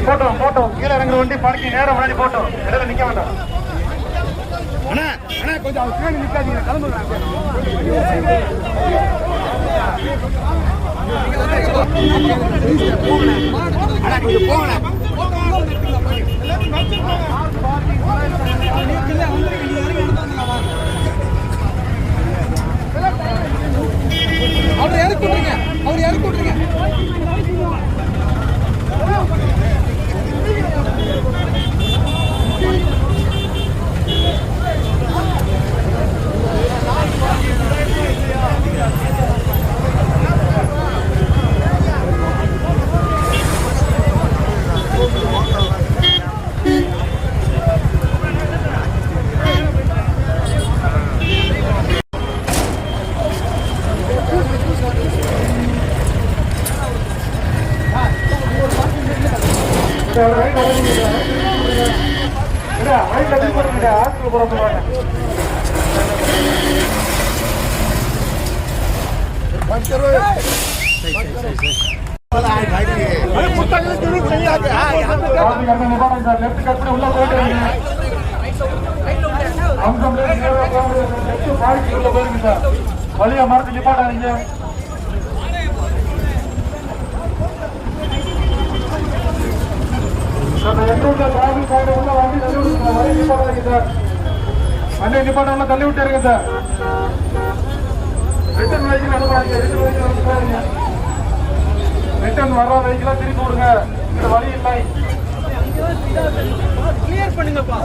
போட்டோம் போட்டோம் கீழே இறங்குற வண்டி பார்க்கிங் நேரம் முன்னாடி போட்டோம் இடையில நிக்க வேண்டாம். அண்ணா அண்ணா கொஞ்சம் பின்னாடி நிக்காதீங்க, கிளம்புறேன். அவரை இறக்கி விட்டுருங்க, அவரை இறக்கி விட்டுருங்க. வழியா மரத்து நிப்பாட்டாதீங்க. அண்ணே நிப்பாட்டம் தள்ளி விட்டாருங்க சார். ரிட்டர்ன் வெஹிக்கிள் அனுப்பாதீங்க, ரிட்டர்ன் வர்ற வெஹிக்கிளா திருப்பி விடுங்க. இந்த வழி இல்லை, கிளியர் பண்ணுங்கப்பா.